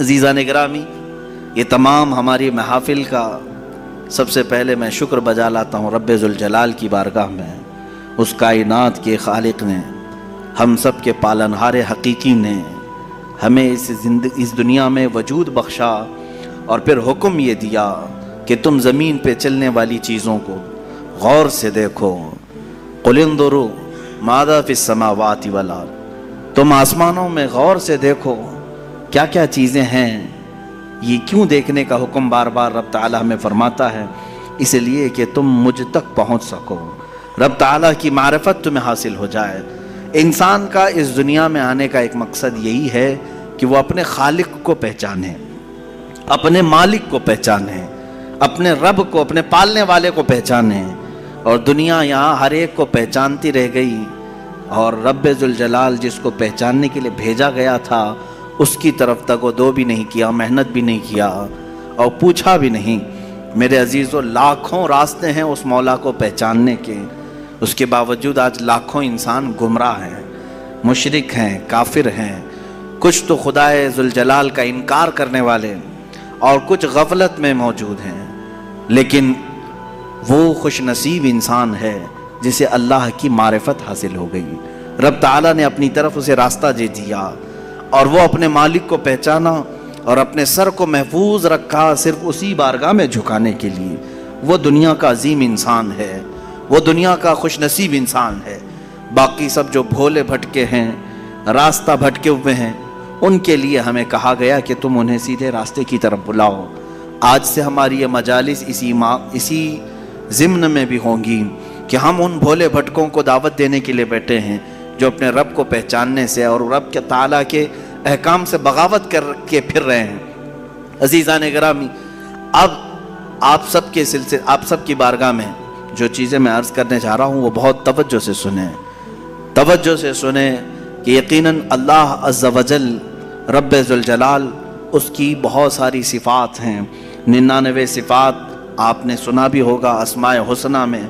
عزیزان گرامی، یہ تمام ہماری محافل کا سب سے پہلے میں شکر بجا لاتا ہوں رب ذوالجلال کی بارگاہ میں، اس کائنات کے خالق نے، ہم سب کے پالنہار حقیقی نے ہمیں اس دنیا میں وجود بخشا اور پھر حکم یہ دیا کہ تم زمین پہ چلنے والی چیزوں کو غور سے دیکھو۔ قل انظروا ماذا فی السماوات والارض، تم آسمانوں میں غور سے دیکھو کیا کیا چیزیں ہیں۔ یہ کیوں دیکھنے کا حکم بار بار رب تعالیٰ ہمیں فرماتا ہے؟ اس لیے کہ تم مجھ تک پہنچ سکو، رب تعالیٰ کی معرفت تمہیں حاصل ہو جائے۔ انسان کا اس دنیا میں آنے کا ایک مقصد یہی ہے کہ وہ اپنے خالق کو پہچانے، اپنے مالک کو پہچانے، اپنے رب کو، اپنے پالنے والے کو پہچانے۔ اور دنیا یہاں ہر ایک کو پہچانتی رہ گئی، اور رب ذوالجلال جس کو پہچاننے کے لیے بھیجا گیا تھا اس کی طرف تک وہ دو بھی نہیں کیا، محنت بھی نہیں کیا اور پوچھا بھی نہیں۔ میرے عزیزو، لاکھوں راستے ہیں اس مولا کو پہچاننے کے، اس کے باوجود آج لاکھوں انسان گمراہ ہیں، مشرک ہیں، کافر ہیں، کچھ تو خدائے ذوالجلال کا انکار کرنے والے اور کچھ غفلت میں موجود ہیں۔ لیکن وہ خوش نصیب انسان ہے جسے اللہ کی معرفت حاصل ہو گئی، رب تعالیٰ نے اپنی طرف اسے راستہ دے دیا اور وہ اپنے مالک کو پہچانا اور اپنے سر کو محفوظ رکھا صرف اسی بارگاہ میں جھکانے کے لیے۔ وہ دنیا کا عظیم انسان ہے، وہ دنیا کا خوش نصیب انسان ہے۔ باقی سب جو بھولے بھٹکے ہیں، راستہ بھٹکے ہوئے ہیں، ان کے لیے ہمیں کہا گیا کہ تم انہیں سیدھے راستے کی طرف بلاؤ۔ آج سے ہماری یہ مجالس اسی ضمن میں بھی ہوں گی کہ ہم ان بھولے بھٹکوں کو دعوت دینے کے لیے بیٹھے ہیں جو اپنے رب کو پہچاننے سے اور رب کے تعالیٰ کے احکام سے بغاوت کر کے پھر رہے ہیں۔ عزیزان گرامی، اب آپ سب کی بارگاہ میں جو چیزیں میں عرض کرنے جا رہا ہوں وہ بہت توجہ سے سنیں کہ یقیناً اللہ عز و جل رب ذوالجلال اس کی بہت ساری صفات ہیں، 99 صفات آپ نے سنا بھی ہوگا۔ اسماء حسنہ میں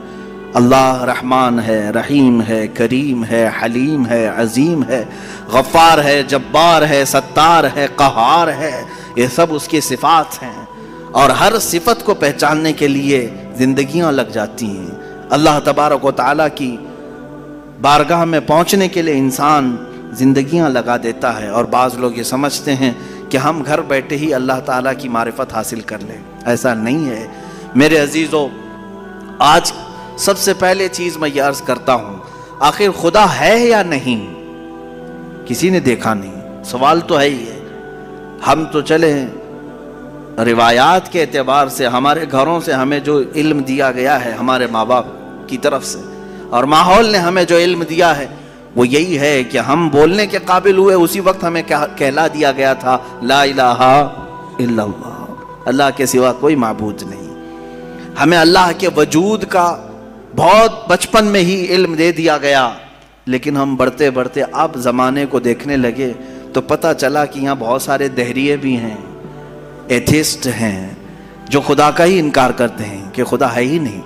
اللہ رحمان ہے، رحیم ہے، کریم ہے، حلیم ہے، عظیم ہے، غفار ہے، جبار ہے، ستار ہے، قہار ہے، یہ سب اس کی صفات ہیں۔ اور ہر صفت کو پہچاننے کے لیے زندگیاں لگ جاتی ہیں۔ اللہ تبارک و تعالیٰ کی بارگاہ میں پہنچنے کے لیے انسان زندگیاں لگا دیتا ہے، اور بعض لوگ یہ سمجھتے ہیں کہ ہم گھر بیٹھے ہی اللہ تعالیٰ کی معرفت حاصل کر لیں۔ ایسا نہیں ہے میرے عزیزو۔ آج سب سے پہلے چیز میں یہ عرض کرتا ہوں، آخر خدا ہے یا نہیں؟ کسی نے دیکھا نہیں، سوال تو ہے ہی ہے۔ ہم تو چلے روایات کے اعتبار سے، ہمارے گھروں سے ہمیں جو علم دیا گیا ہے ہمارے ماں باپ کی طرف سے، اور ماحول نے ہمیں جو علم دیا ہے وہ یہی ہے کہ ہم بولنے کے قابل ہوئے اسی وقت ہمیں کہلا دیا گیا تھا لا الہ الا اللہ، اللہ کے سوا کوئی معبود نہیں۔ ہمیں اللہ کے وجود کا بہت بچپن میں ہی علم دے دیا گیا، لیکن ہم بڑھتے بڑھتے اب زمانے کو دیکھنے لگے تو پتہ چلا کہ یہاں بہت سارے دہریے بھی ہیں، ایتھیسٹ ہیں، جو خدا کا ہی انکار کرتے ہیں کہ خدا ہے ہی نہیں،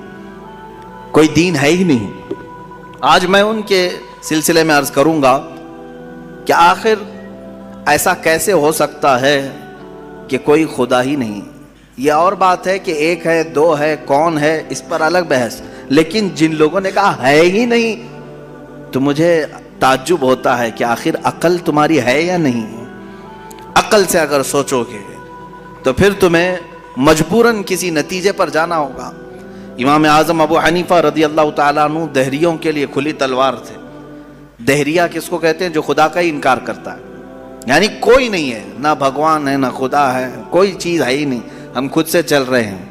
کوئی دین ہے ہی نہیں۔ آج میں ان کے سلسلے میں عرض کروں گا کہ آخر ایسا کیسے ہو سکتا ہے کہ کوئی خدا ہی نہیں؟ یہ اور بات ہے کہ ایک ہے، دو ہے، کون ہے، اس پر الگ بحث، لیکن جن لوگوں نے کہا ہے ہی نہیں تو مجھے تعجب ہوتا ہے کہ آخر عقل تمہاری ہے یا نہیں؟ عقل سے اگر سوچو گے تو پھر تمہیں مجبوراً کسی نتیجے پر جانا ہوگا۔ امام اعظم ابو حنیفہ رضی اللہ تعالیٰ عنہ دہریوں کے لیے کھلی تلوار تھے۔ دہریہ کس کو کہتے ہیں؟ جو خدا کا ہی انکار کرتا ہے، یعنی کوئی نہیں ہے، نہ بھگوان ہے، نہ خدا ہے، کوئی چیز ہے ہی نہیں، ہم خود سے چل رہے ہیں۔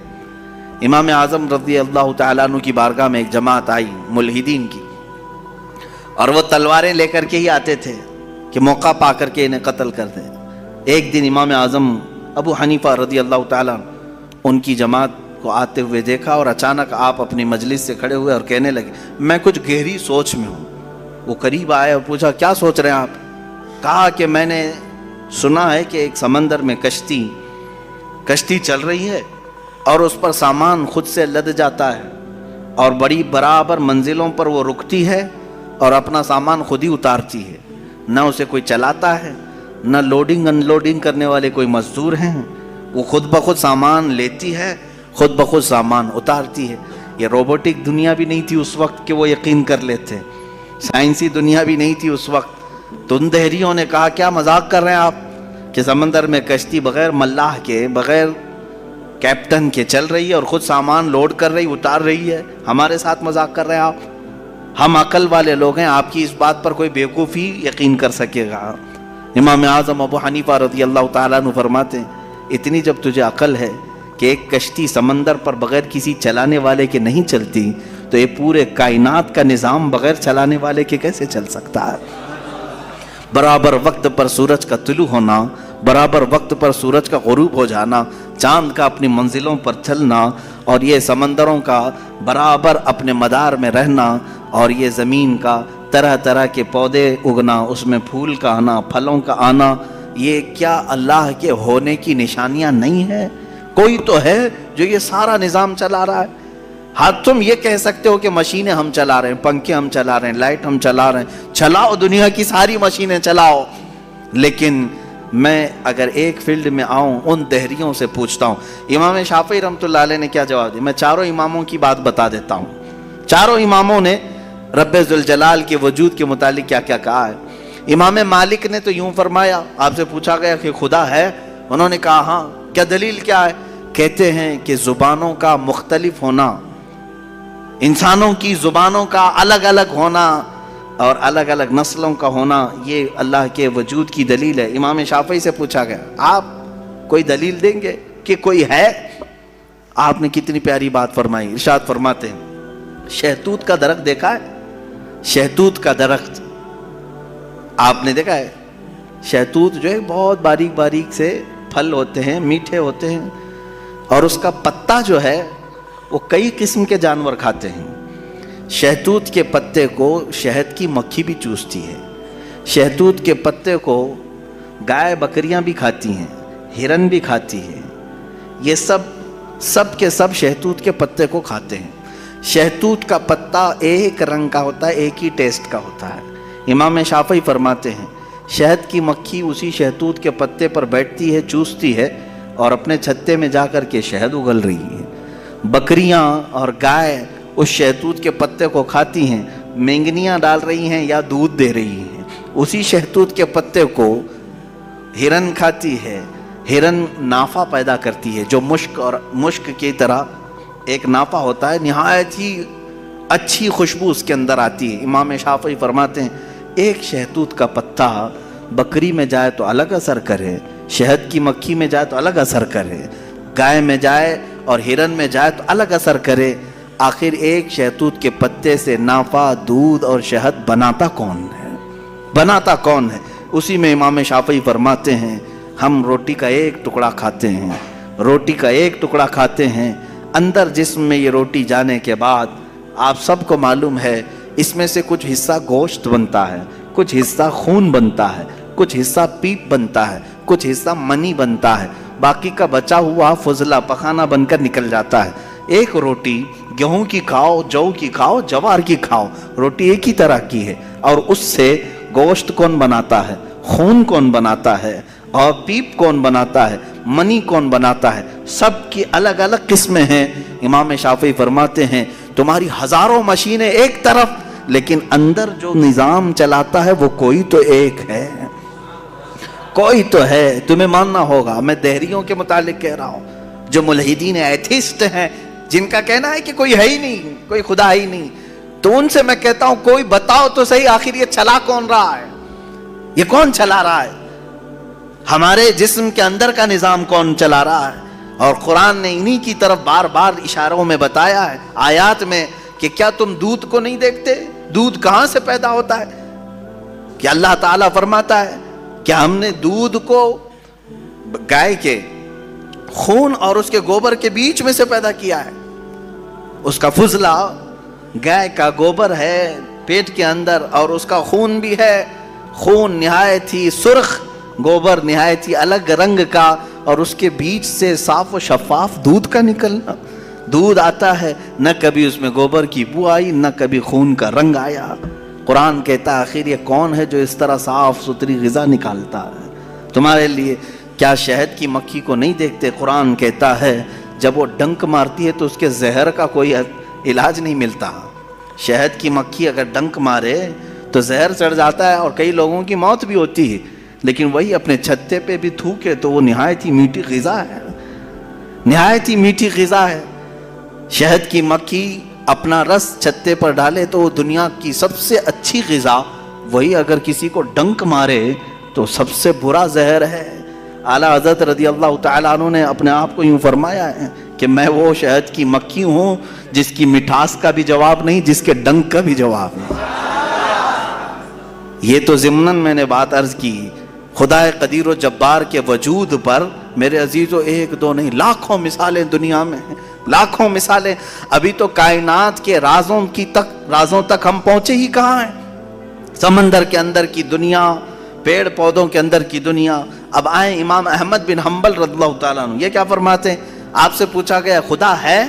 امام اعظم رضی اللہ تعالیٰ عنہ کی بارگاہ میں ایک جماعت آئی ملحدین کی، اور وہ تلواریں لے کر کے ہی آتے تھے کہ موقع پا کر کے انہیں قتل کر دیں۔ ایک دن امام اعظم ابو حنیفہ رضی اللہ تعالیٰ ان کی جماعت کو آتے ہوئے دیکھا، اور اچانک آپ اپنی مجلس سے کھڑے ہوئے اور کہنے لگے میں کچھ گہری سوچ میں ہوں۔ وہ قریب آئے اور پوچھا کیا سوچ رہے ہیں آپ؟ کہا کہ میں نے سنا ہے کہ ایک سمندر میں کشتی چل رہی ہے اور اس پر سامان خود سے لد جاتا ہے، اور بڑی برابر منزلوں پر وہ رکتی ہے اور اپنا سامان خود ہی اتارتی ہے، نہ اسے کوئی چلاتا ہے نہ لوڈنگ انلوڈنگ کرنے والے کوئی مزدور ہیں، وہ خود بخود سامان لیتی ہے، خود بخود سامان اتارتی ہے۔ یہ روبوٹک دنیا بھی نہیں تھی اس وقت کہ وہ یقین کر لیتے، سائنسی دنیا بھی نہیں تھی اس وقت۔ تو ان دہریوں نے کہا کیا مذاق کر رہے ہیں آپ کہ سمندر میں کشتی بغیر ملاح کے، بغیر کیپٹن کے چل رہی ہے اور خود سامان لوڈ کر رہی، اتار رہی ہے، ہمارے ساتھ مذاق کر رہے ہیں آپ؟ ہم عقل والے لوگ ہیں، آپ کی اس بات پر کوئی بیوقوفی یقین کر سکے گا؟ امام اعظم ابو حنیفہ رضی اللہ تعالیٰ عنہ فرماتے ہیں اتنی جب تجھے عقل ہے کہ ایک کشتی سمندر پر بغیر کسی چلانے والے کے نہیں چلتی، تو یہ پورے کائنات کا نظام بغیر چلانے والے کے کیسے چل سکتا ہے؟ برابر وقت پر سورج کا طلوع ہونا، برابر وقت پر سورج کا غروب ہو جانا، چاند کا اپنی منزلوں پر چلنا، اور یہ سمندروں کا برابر اپنے مدار میں رہنا، اور یہ زمین کا طرح طرح کے پودے اگنا، اس میں پھول کا آنا، پھلوں کا آنا، یہ کیا اللہ کے ہونے کی نشانیاں نہیں ہیں؟ کوئی تو ہے جو یہ سارا نظام چلا رہا ہے۔ ہاں تم یہ کہہ سکتے ہو کہ مشینیں ہم چلا رہے ہیں، پنکھے ہم چلا رہے ہیں، لائٹ ہم چلا رہے ہیں، چلاؤ دنیا کی ساری مشینیں چلاؤ، لیکن میں اگر ایک فیلڈ میں آؤں ان دہریوں سے پوچھتا ہوں۔ امام شافعی رحمۃ اللہ علیہ نے کیا جواب دیا؟ میں چاروں اماموں کی بات بتا دیتا ہوں۔ چاروں اماموں نے رب ذوالجلال کے وجود کے متعلق کیا کیا کہا ہے۔ امام مالک نے تو یوں فرمایا، آپ سے پوچھا گیا کہ خدا ہے؟ انہوں نے کہا ہاں۔ کیا دلیل کیا ہے؟ کہتے ہیں کہ زبانوں کا مختلف ہونا، انسانوں کی زبانوں کا الگ الگ ہونا اور الگ الگ نسلوں کا ہونا، یہ اللہ کے وجود کی دلیل ہے۔ امام شافعی سے پوچھا گیا آپ کوئی دلیل دیں گے کہ کوئی ہے؟ آپ نے کتنی پیاری بات فرمائی، ارشاد فرماتے ہیں شہتوت کا درخت دیکھا ہے؟ شہتوت کا درخت آپ نے دیکھا ہے؟ شہتوت جو ہے بہت باریک باریک سے پھل ہوتے ہیں، میٹھے ہوتے ہیں، اور اس کا پتا جو ہے وہ کئی قسم کے جانور کھاتے ہیں۔ شہتوت کے پتے کو شہد کی مکھی بھی چوستی ہے، شہتوت کے پتے کو گائے بکریاں بھی کھاتی ہیں، ہرن بھی کھاتی ہے، یہ سب کے سب شہتوت کے پتے کو کھاتے ہیں۔ شہتوت کا پتا ایک رنگ کا ہوتا ہے، ایک ہی ٹیسٹ کا ہوتا ہے۔ امام شافعی فرماتے ہیں شہد کی مکھی اسی شہتوت کے پتے پر بیٹھتی ہے، چوستی ہے، اور اپنے چھتے میں جا کر کے شہد اگل رہی ہے۔ بکریاں اور گائے اس شہتوت کے پتے کو کھاتی ہیں، مینگنیاں ڈال رہی ہیں یا دودھ دے رہی ہیں۔ اسی شہتوت کے پتے کو ہرن کھاتی ہے، ہرن نافع پیدا کرتی ہے جو مشک کی طرح ایک نافع ہوتا ہے، نہایت ہی اچھی خوشبو اس کے اندر آتی ہے۔ امام شافعی فرماتے ہیں ایک شہتوت کا پتا بکری میں جائے تو الگ اثر کرے، شہد کی مکھی میں جائے تو الگ اثر کرے، گائے میں جائے اور ہرن میں جائے تو الگ اثر کرے، آخر ایک شہتوت کے پتے سے نافع، دودھ اور شہد بناتا کون ہے؟ بناتا کون ہے؟ اسی میں امام شافعی فرماتے ہیں ہم روٹی کا ایک ٹکڑا کھاتے ہیں، روٹی کا ایک ٹکڑا کھاتے ہیں، اندر جسم میں یہ روٹی جانے کے بعد آپ سب کو معلوم ہے اس میں سے کچھ حصہ گوشت بنتا ہے، کچھ حصہ خون بنتا ہے، کچھ حصہ پیپ بنتا ہے، کچھ حصہ منی بنتا ہے، باقی کا بچا ہوا فضلہ پخانہ بن کر نکل جاتا ہے۔ ایک روٹی گیہوں کی کھاؤ، جو کی کھاؤ، جوار کی کھاؤ، روٹی ایک ہی طرح کی ہے، اور اس سے گوشت کون بناتا ہے، خون کون بناتا ہے، اور پیپ کون بناتا ہے، منی کون بناتا ہے، سب کی الگ الگ قسمیں ہیں۔ امام شافعی فرماتے ہیں تمہاری ہزاروں مشینیں ایک طرف، لیکن اندر جو نظام چلاتا ہے وہ کوئی تو ایک ہے، کوئی تو ہے، تمہیں ماننا ہوگا۔ میں دہریوں کے متعلق کہہ رہا ہوں جو ملحدین ایتھیسٹ ہیں، جن کا کہنا ہے کہ کوئی ہے ہی نہیں، کوئی خدا ہی نہیں، تو ان سے میں کہتا ہوں کوئی بتاؤ تو صحیح آخر یہ چلا کون رہا ہے، یہ کون چلا رہا ہے، ہمارے جسم کے اندر کا نظام کون چلا رہا ہے؟ اور قرآن نے انہی کی طرف بار بار اشاروں میں بتایا ہے، آیات میں، کہ کیا تم دودھ کو نہیں دیکھتے؟ دودھ کہاں سے پیدا ہوتا ہے؟ کہ اللہ تعالیٰ فرماتا ہے کہ ہم نے دودھ کو گائے کے خون اور اس کے گوبر کے بیچ میں سے پیدا کیا ہے۔ اس کا فضلہ گائے کا گوبر ہے پیٹ کے اندر، اور اس کا خون بھی ہے، خون نہایت ہی سرخ، گوبر نہایت ہی الگ رنگ کا، اور اس کے بیچ سے صاف و شفاف دودھ کا نکلنا، دودھ آتا ہے، نہ کبھی اس میں گوبر کی بو آئی، نہ کبھی خون کا رنگ آیا۔ قرآن کہتا ہے آخر یہ کون ہے جو اس طرح صاف ستھری غذا نکالتا ہے؟ تمہارے لیے کیا شہد کی مکھی کو نہیں دیکھتے؟ قرآن کہتا ہے جب وہ ڈنک مارتی ہے تو اس کے زہر کا کوئی علاج نہیں ملتا. شہد کی مکھی اگر ڈنک مارے تو زہر چڑھ جاتا ہے اور کئی لوگوں کی موت بھی ہوتی ہے، لیکن وہی اپنے چھتے پہ بھی تھوکے تو وہ نہایت ہی میٹھی غذا ہے، نہایت ہی میٹھی غذا ہے. شہد کی مکھی اپنا رس چھتے پر ڈالے تو وہ دنیا کی سب سے اچھی غذا، وہی اگر کسی کو ڈنک مارے تو سب سے برا زہر ہے. اعلیٰ حضرت رضی اللہ تعالیٰ عنہ نے اپنے آپ کو یوں فرمایا ہے کہ میں وہ شہد کی مکھی ہوں جس کی مٹھاس کا بھی جواب نہیں، جس کے ڈنک کا بھی جواب نہیں. یہ تو ضمناً میں نے بات عرض کی. خدا قدیر و جبار کے وجود پر میرے عزیزو ایک دو نہیں، لاکھوں مثالیں دنیا میں ہیں، لاکھوں مثالیں. ابھی تو کائنات کے رازوں تک ہم پہنچے ہی کہاں ہیں؟ سمندر کے اندر کی دنیا، پیڑ پودوں کے اندر کی دنیا. اب آئیں امام احمد بن حنبل رضی اللہ تعالیٰ عنہ، یہ کیا فرماتے ہیں؟ آپ سے پوچھا گیا خدا ہے؟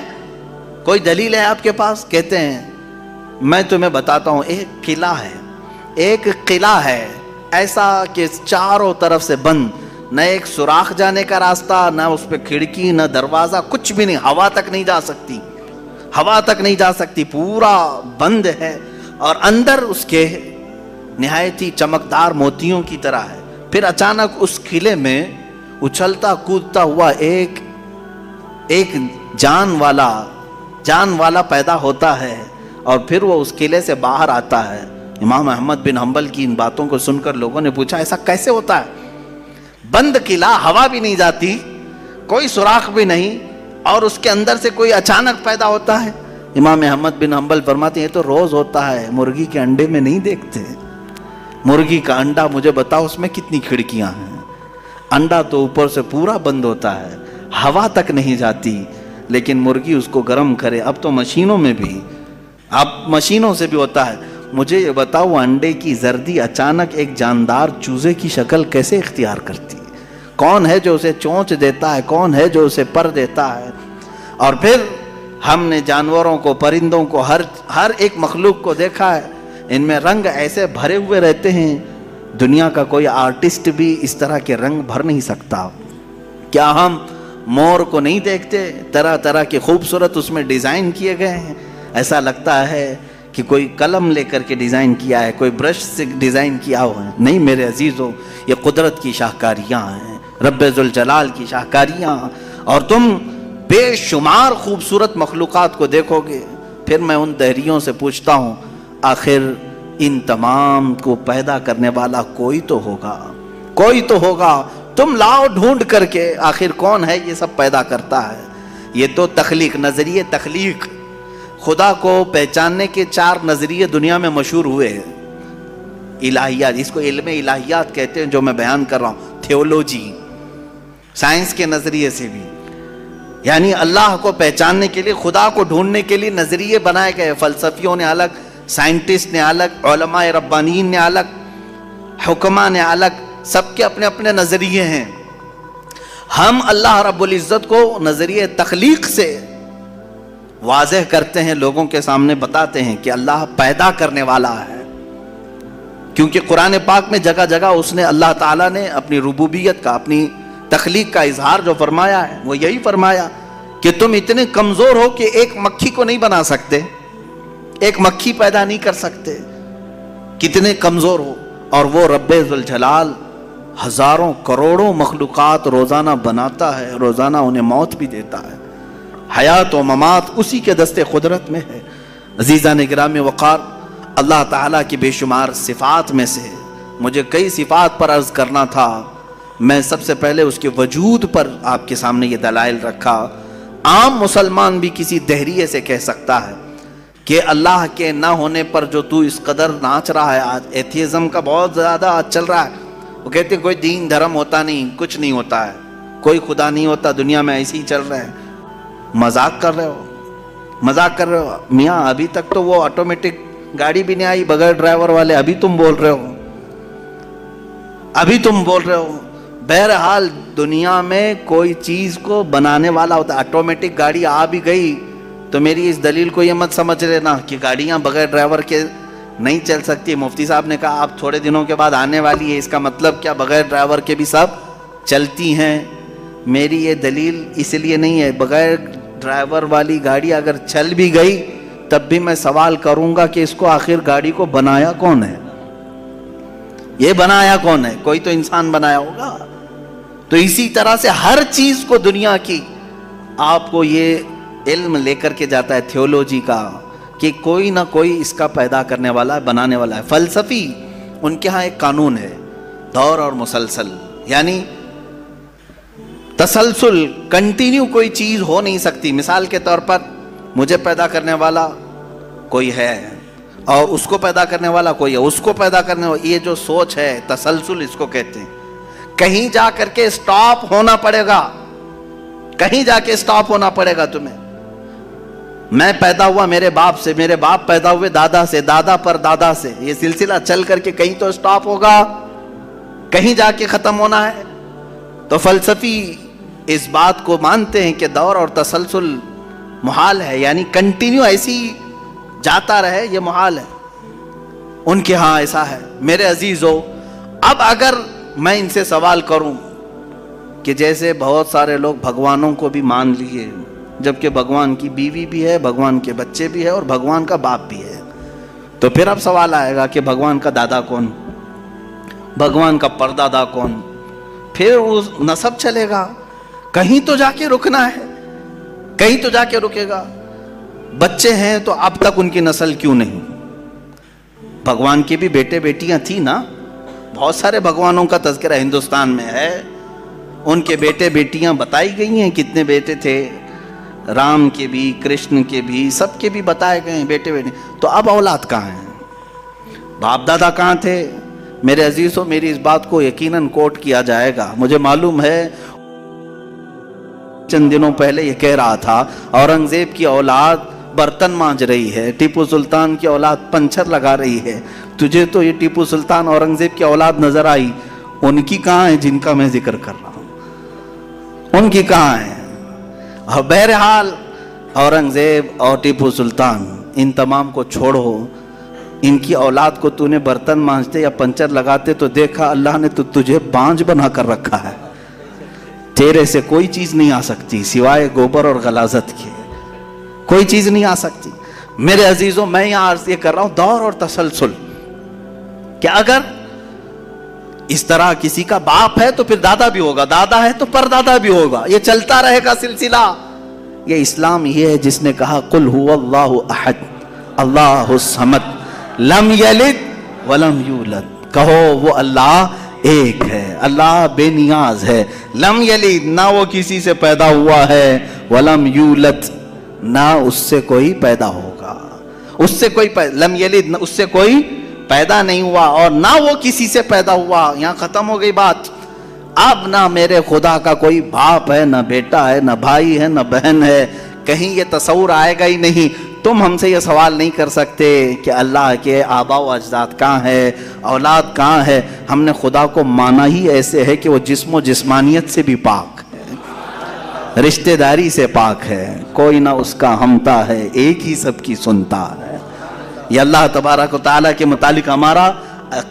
کوئی دلیل ہے آپ کے پاس؟ کہتے ہیں میں تمہیں بتاتا ہوں، ایک قلعہ ہے ایسا کہ چاروں طرف سے بند، نہ ایک سوراخ جانے کا راستہ، نہ اس پہ کھڑکی، نہ دروازہ، کچھ بھی نہیں، ہوا تک نہیں جا سکتی، ہوا تک نہیں جا سکتی، پورا بند ہے. اور اندر اس کے نہایت ہی چمکدار موتیوں کی طرح ہے. پھر اچانک اس قلعے میں اچھلتا کودتا ہوا ایک جان والا پیدا ہوتا ہے اور پھر وہ اس قلعے سے باہر آتا ہے. امام احمد بن حنبل کی ان باتوں کو سن کر لوگوں نے پوچھا ایسا کیسے ہوتا ہے؟ بند قلعہ، ہوا بھی نہیں جاتی، کوئی سوراخ بھی نہیں، اور اس کے اندر سے کوئی اچانک پیدا ہوتا ہے. امام احمد بن حنبل فرماتے ہیں یہ تو روز ہوتا ہے، مرغی کے انڈے میں نہیں دیکھتے. مرغی کا انڈا مجھے بتاؤ اس میں کتنی کھڑکیاں ہیں؟ انڈا تو اوپر سے پورا بند ہوتا ہے، ہوا تک نہیں جاتی، لیکن مرغی اس کو گرم کرے. اب تو مشینوں میں بھی، اب مشینوں سے بھی ہوتا ہے. مجھے یہ بتاؤ وہ انڈے کی زردی اچانک ایک جاندار چوزے کی شکل کیسے اختیار کرتی ہے؟ کون ہے جو اسے چونچ دیتا ہے؟ کون ہے جو اسے پر دیتا ہے؟ اور پھر ہم نے جانوروں کو، پرندوں کو، ہر ایک مخلوق کو دیکھا ہے، ان میں رنگ ایسے بھرے ہوئے رہتے ہیں، دنیا کا کوئی آرٹسٹ بھی اس طرح کے رنگ بھر نہیں سکتا. کیا ہم مور کو نہیں دیکھتے؟ طرح طرح کے خوبصورت اس میں ڈیزائن کیے گئے ہیں، ایسا لگتا ہے کہ کوئی قلم لے کر کے ڈیزائن کیا ہے، کوئی برش سے ڈیزائن کیا ہوا ہے. نہیں میرے عزیزو، یہ قدرت کی شاہکاریاں ہیں، رب ذوالجلال کی شاہکاریاں. اور تم بے شمار خوبصورت مخلوقات کو دیکھو گے. پھر میں ان دہریوں سے پوچھتا ہوں آخر ان تمام کو پیدا کرنے والا کوئی تو ہوگا. تم لاؤ ڈھونڈ کر کے آخر کون ہے یہ سب پیدا کرتا ہے. یہ تو تخلیق، نظریے تخلیق، خدا کو پہچاننے کے 4 نظریے دنیا میں مشہور ہوئے ہیں. الہیات، اس کو علم الہیات کہتے ہیں جو میں بیان کر رہا ہوں. تھیولوجی، سائنس کے نظریے سے بھی، یعنی اللہ کو پہچاننے کے لیے، خدا کو ڈھونڈنے کے لیے نظریے بنائے گئے. فلسفیوں نے الگ، سائنٹسٹ نے الگ، علماء ربانیین نے الگ، حکماء نے الگ، سب کے اپنے اپنے نظریے ہیں. ہم اللہ رب العزت کو نظریے تخلیق سے واضح کرتے ہیں، لوگوں کے سامنے بتاتے ہیں کہ اللہ پیدا کرنے والا ہے. کیونکہ قرآن پاک میں جگہ جگہ اس نے، اللہ تعالیٰ نے اپنی ربوبیت کا، اپنی تخلیق کا اظہار جو فرمایا ہے وہ یہی فرمایا کہ تم اتنے کمزور ہو کہ ایک مکھی کو نہیں بنا سکتے، ایک مکھی پیدا نہیں کر سکتے، کتنے کمزور ہو. اور وہ رب ذوالجلال ہزاروں کروڑوں مخلوقات روزانہ بناتا ہے، روزانہ انہیں موت بھی دیتا ہے. حیات و ممات اسی کے دست قدرت میں ہے. عزیزان گرامی وقار، اللہ تعالیٰ کی بے شمار صفات میں سے مجھے کئی صفات پر عرض کرنا تھا. میں سب سے پہلے اس کے وجود پر آپ کے سامنے یہ دلائل رکھا. عام مسلمان بھی کسی دہریے سے کہہ سکتا ہے کہ اللہ کے نہ ہونے پر جو تو اس قدر ناچ رہا ہے. آج ایتھیزم کا بہت زیادہ آج چل رہا ہے. وہ کہتے ہیں کوئی دین دھرم ہوتا نہیں، کچھ نہیں ہوتا ہے، کوئی خدا نہیں ہوتا، دنیا میں ایسے ہی چل رہے ہیں. مذاق کر رہے ہو میاں. ابھی تک تو وہ آٹومیٹک گاڑی بھی نہیں آئی بغیر ڈرائیور والے، ابھی تم بول رہے ہو. بہرحال دنیا میں کوئی چیز کو بنانے والا ہوتا ہے. آٹومیٹک گاڑی آ بھی گئی تو میری اس دلیل کو یہ مت سمجھ لینا کہ گاڑیاں بغیر ڈرائیور کے نہیں چل سکتی. مفتی صاحب نے کہا آپ تھوڑے دنوں کے بعد آنے والی ہے, اس کا مطلب کیا بغیر ڈرائیور کے بھی سب چلتی ہیں؟ میری یہ دلیل اس لیے نہیں ہے. بغیر ڈرائیور والی گاڑی اگر چل بھی گئی تب بھی میں سوال کروں گا کہ اس کو آخر گاڑی کو بنایا کون ہے؟ یہ بنایا کون ہے؟ کوئی تو انسان بنایا ہوگا. تو اسی طرح سے ہر چیز کو دنیا کی آپ کو یہ علم لے کر کے جاتا ہے تھیولوجی کا کہ کوئی نہ کوئی اس کا پیدا کرنے والا ہے, بنانے والا ہے. فلسفی ان کے ہاں ایک قانون ہے, دور اور مسلسل, یعنی تسلسل, کنٹینیو کوئی چیز ہو نہیں سکتی. مثال کے طور پر مجھے پیدا کرنے والا کوئی ہے اور اس کو پیدا کرنے والا کوئی ہے, اس کو پیدا کرنے والا, یہ جو سوچ ہے تسلسل اس کو کہتے ہیں. کہیں جا کر کے سٹاپ ہونا پڑے گا, کہیں جا کے سٹاپ ہونا پڑے گا تمہیں. میں پیدا ہوا میرے باپ سے, میرے باپ پیدا ہوئے دادا سے, دادا پر دادا سے, یہ سلسلہ چل کر کے کہیں تو سٹاپ ہوگا, کہیں جا کے ختم ہونا ہے. تو فلسفی اس بات کو مانتے ہیں کہ دور اور تسلسل محال ہے, یعنی کنٹینیو ایسی جاتا رہے یہ محال ہے. ان کے ہاں ایسا ہے. میرے عزیزو, اب اگر میں ان سے سوال کروں کہ جیسے بہت سارے لوگ بھگوانوں کو بھی مان لیے, جبکہ بھگوان کی بیوی بھی ہے, بھگوان کے بچے بھی ہے اور بھگوان کا باپ بھی ہے, تو پھر اب سوال آئے گا کہ بھگوان کا دادا کون, بھگوان کا پردادا کون؟ پھر وہ نسب چلے گا, کہیں تو جا کے رکنا ہے, کہیں تو جا کے رکے گا. بچے ہیں تو اب تک ان کی نسل کیوں نہیں؟ بھگوان کے بھی بیٹے بیٹیاں تھیں نا, بہت سارے بھگوانوں کا تذکرہ ہندوستان میں ہے, ان کے بیٹے بیٹیاں بتائی گئی ہیں, کتنے بیٹے تھے, رام کے بھی, کرشن کے بھی, سب کے بھی بتائے گئے ہیں بیٹے بیٹے. تو اب اولاد کہاں ہیں؟ باپ دادا کہاں تھے؟ میرے عزیزوں, میری اس بات کو یقیناً کوٹ کیا جائے گا. مجھے معلوم ہے چند دنوں پہلے یہ کہہ رہا تھا اورنگزیب کی اولاد برتن مانج رہی ہے, ٹیپو سلطان کی اولاد پنچر لگا رہی ہے. تجھے تو یہ ٹیپو سلطان اورنگزیب کی اولاد نظر آئی, ان کی کہاں ہے جن کا میں ذکر کر رہا ہوں؟ ان کی کہاں ہے؟ اور بہرحال اورنگزیب اور ٹیپو سلطان ان تمام کو چھوڑو, ان کی اولاد کو تو نے برتن مانجتے یا پنچر لگاتے تو دیکھا اللہ نے تو تجھے بانج بنا کر رکھا ہے. تیرے سے کوئی چیز نہیں آ سکتی سوائے گوبر اور غلاظت کے, کوئی چیز نہیں آ سکتی. میرے عزیزوں, میں یہاں عرض یہ کر رہا ہوں دور اور تسلسل, کہ اگر اس طرح کسی کا باپ ہے تو پھر دادا بھی ہوگا, دادا ہے تو پردادا بھی ہوگا, یہ چلتا رہے گا سلسلہ. یہ اسلام یہ ہے جس نے کہا قل هو اللہ احد اللہ الصمد لم یلد ولم یولد, کہو وہ اللہ ایک ہے, اللہ بے نیاز ہے, لم یلد نہ وہ کسی سے پیدا ہوا ہے, ولم یولد نہ اس سے کوئی پیدا ہوگا, اس سے کوئی لم یلد اس سے کوئی پیدا نہیں ہوا اور نہ وہ کسی سے پیدا ہوا. یہاں ختم ہو گئی بات. اب نہ میرے خدا کا کوئی باپ ہے, نہ بیٹا ہے, نہ بھائی ہے, نہ بہن ہے, کہیں یہ تصور آئے گا ہی نہیں. تم ہم سے یہ سوال نہیں کر سکتے کہ اللہ کے آبا و اجداد کہاں ہے, اولاد کہاں ہے. ہم نے خدا کو مانا ہی ایسے ہے کہ وہ جسم و جسمانیت سے بھی پاک ہے, رشتہ داری سے پاک ہے, کوئی نہ اس کا ہمتا ہے, ایک ہی سب کی سنتا ہے. یہ اللہ تبارک و تعالیٰ کے متعلق ہمارا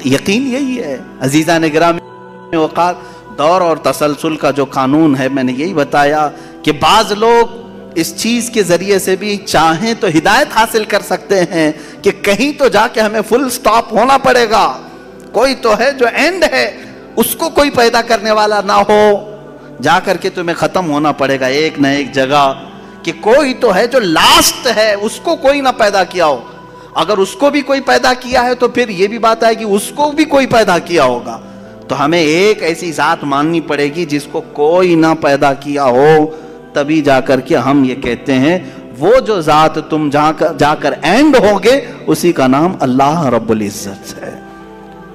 یقین یہی ہے. عزیزان گرامی وقار, دور اور تسلسل کا جو قانون ہے میں نے یہی بتایا کہ بعض لوگ اس چیز کے ذریعے سے بھی چاہیں تو ہدایت حاصل کر سکتے ہیں کہ کہیں تو جا کے ہمیں فل سٹاپ ہونا پڑے گا, کوئی تو ہے جو اینڈ ہے, اس کو کوئی پیدا کرنے والا نہ ہو, جا کر کے تمہیں ختم ہونا پڑے گا ایک نہ ایک جگہ, کہ کوئی تو ہے جو لاسٹ ہے, اس کو کوئی نہ پیدا کیا ہو. اگر اس کو بھی کوئی پیدا کیا ہے تو پھر یہ بھی بات آئے گی اس کو بھی کوئی پیدا کیا ہوگا. تو ہمیں ایک ایسی ذات ماننی پڑے گی جس کو کوئی نہ پیدا کیا ہو, تبھی جا کر کے ہم یہ کہتے ہیں وہ جو ذات تم جا کر اینڈ ہوگے اسی کا نام اللہ رب العزت ہے,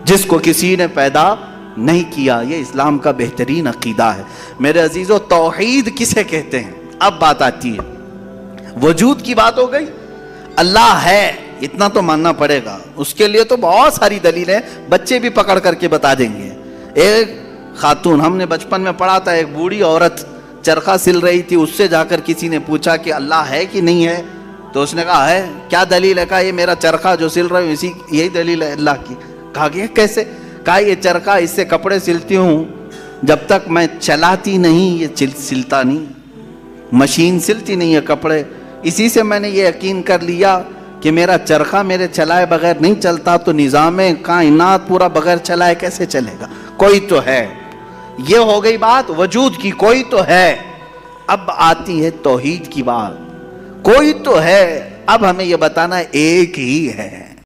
جس کو کسی نے پیدا نہیں کیا. یہ اسلام کا بہترین عقیدہ ہے. میرے عزیزو, توحید کسے کہتے ہیں؟ اب بات آتی ہے, وجود کی بات ہو گئی, اللہ ہے اتنا تو ماننا پڑے گا. اس کے لیے تو بہت ساری دلیلیں بچے بھی پکڑ کر کے بتا دیں گے. ایک خاتون, ہم نے بچپن میں پڑھا تھا, ایک بوڑھی عورت چرخہ سل رہی تھی, اس سے جا کر کسی نے پوچھا کہ اللہ ہے کہ نہیں ہے؟ تو اس نے کہا ہے کیا دلیل ہے؟ کہا یہ میرا چرخہ جو سل رہا ہوں اسی یہی دلیل ہے اللہ کی. کہا کہ کیسے؟ کہا یہ چرخہ اس سے کپڑے سلتی ہوں، جب تک میں چلاتی نہیں یہ سلتا نہیں. مشین سلتی نہیں ہے کپڑے، اسی سے میں نے یہ یقین کر لیا کہ میرا چرخہ میرے چلائے بغیر نہیں چلتا، تو نظام کائنات پورا بغیر چلائے کیسے چلے گا؟ کوئی تو ہے. یہ ہو گئی بات وجود کی، کوئی تو ہے. اب آتی ہے توحید کی بات. کوئی تو ہے، اب ہمیں یہ بتانا ایک ہی ہے.